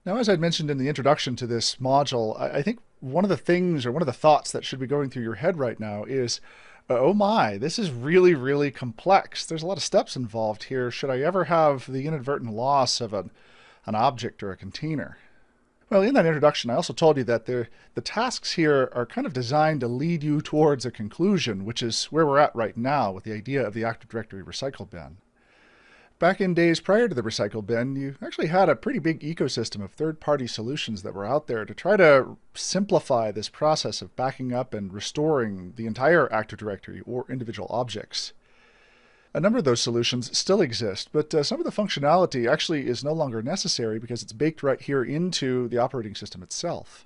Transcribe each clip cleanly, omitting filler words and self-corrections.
Now, as I'd mentioned in the introduction to this module, I think one of the things or one of the thoughts that should be going through your head right now is, oh my, this is really, really complex. There's a lot of steps involved here. Should I ever have the inadvertent loss of an object or a container? Well, in that introduction, I also told you that the tasks here are kind of designed to lead you towards a conclusion, which is where we're at right now with the idea of the Active Directory recycle bin. Back in days prior to the recycle bin, you actually had a pretty big ecosystem of third-party solutions that were out there to try to simplify this process of backing up and restoring the entire Active Directory or individual objects. A number of those solutions still exist, but some of the functionality actually is no longer necessary because it's baked right here into the operating system itself.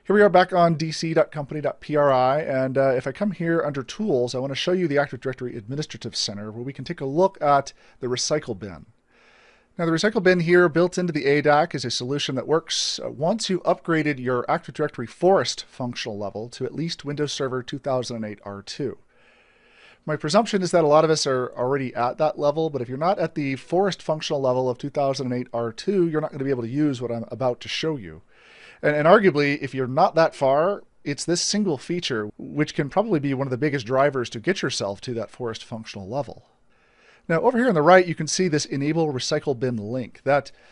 Here we are back on dc.company.pri, and if I come here under Tools, I want to show you the Active Directory Administrative Center, where we can take a look at the recycle bin. Now, the recycle bin here built into the ADAC is a solution that works once you upgraded your Active Directory Forest functional level to at least Windows Server 2008 R2. My presumption is that a lot of us are already at that level, but if you're not at the Forest functional level of 2008 R2, you're not going to be able to use what I'm about to show you. And arguably, if you're not that far, it's this single feature which can probably be one of the biggest drivers to get yourself to that Forest functional level. Now, over here on the right, you can see this Enable Recycle Bin link.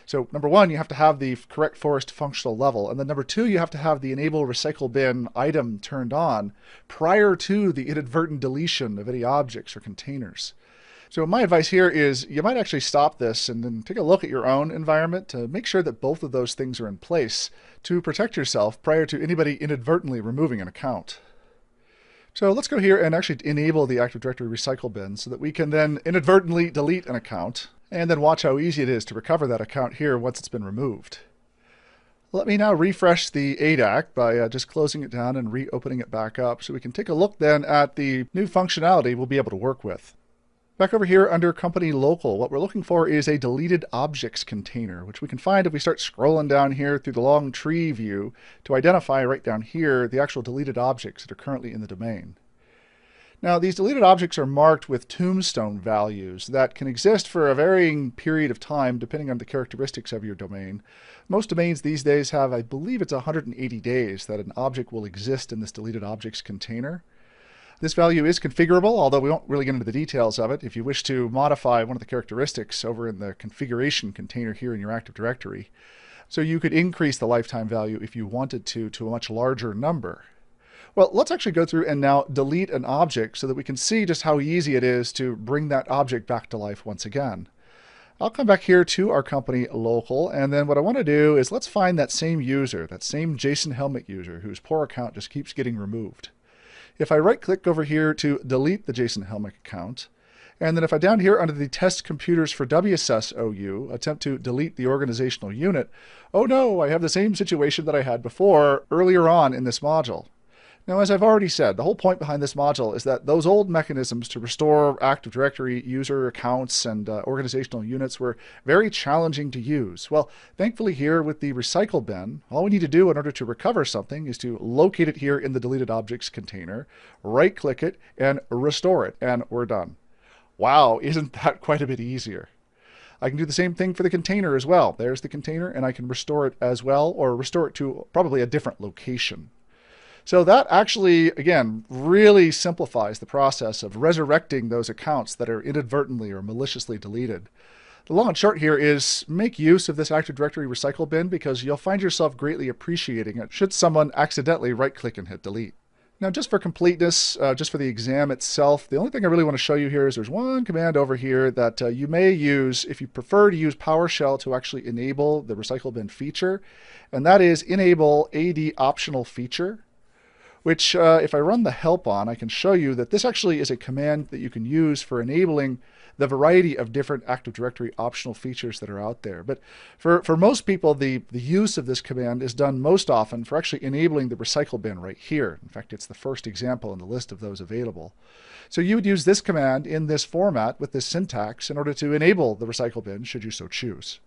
So number one, you have to have the correct Forest functional level. And then number two, you have to have the Enable Recycle Bin item turned on prior to the inadvertent deletion of any objects or containers. So my advice here is you might actually stop this and then take a look at your own environment to make sure that both of those things are in place to protect yourself prior to anybody inadvertently removing an account. So let's go here and actually enable the Active Directory recycle bin so that we can then inadvertently delete an account and then watch how easy it is to recover that account here once it's been removed. Let me now refresh the ADAC by just closing it down and reopening it back up so we can take a look then at the new functionality we'll be able to work with. Back over here under Company Local, what we're looking for is a deleted objects container, which we can find if we start scrolling down here through the long tree view to identify right down here the actual deleted objects that are currently in the domain. Now, these deleted objects are marked with tombstone values that can exist for a varying period of time depending on the characteristics of your domain. Most domains these days have, I believe it's 180 days that an object will exist in this deleted objects container. This value is configurable, although we won't really get into the details of it. If you wish to modify one of the characteristics over in the configuration container here in your Active Directory, so you could increase the lifetime value if you wanted to a much larger number. Well, let's actually go through and now delete an object so that we can see just how easy it is to bring that object back to life once again. I'll come back here to our Company Local, and then what I want to do is let's find that same user, that same Jason Helmick user whose poor account just keeps getting removed. If I right-click over here to delete the Jason Helmick account, and then if I down here under the Test Computers for WSS OU attempt to delete the organizational unit, oh no, I have the same situation that I had before earlier on in this module. Now, as I've already said, the whole point behind this module is that those old mechanisms to restore Active Directory user accounts and organizational units were very challenging to use. Well, thankfully here with the recycle bin, all we need to do in order to recover something is to locate it here in the deleted objects container, right-click it, and restore it, and we're done. Wow, isn't that quite a bit easier? I can do the same thing for the container as well. There's the container, and I can restore it as well, or restore it to probably a different location. So that actually, again, really simplifies the process of resurrecting those accounts that are inadvertently or maliciously deleted. The long and short here is make use of this Active Directory recycle bin because you'll find yourself greatly appreciating it should someone accidentally right-click and hit delete. Now, just for completeness, just for the exam itself, the only thing I really want to show you here is there's one command over here that you may use if you prefer to use PowerShell to actually enable the recycle bin feature, and that is enable AD optional feature, which if I run the help on, I can show you that this actually is a command that you can use for enabling the variety of different Active Directory optional features that are out there. But for most people, the use of this command is done most often for actually enabling the recycle bin right here. In fact, it's the first example in the list of those available. So you would use this command in this format with this syntax in order to enable the recycle bin should you so choose.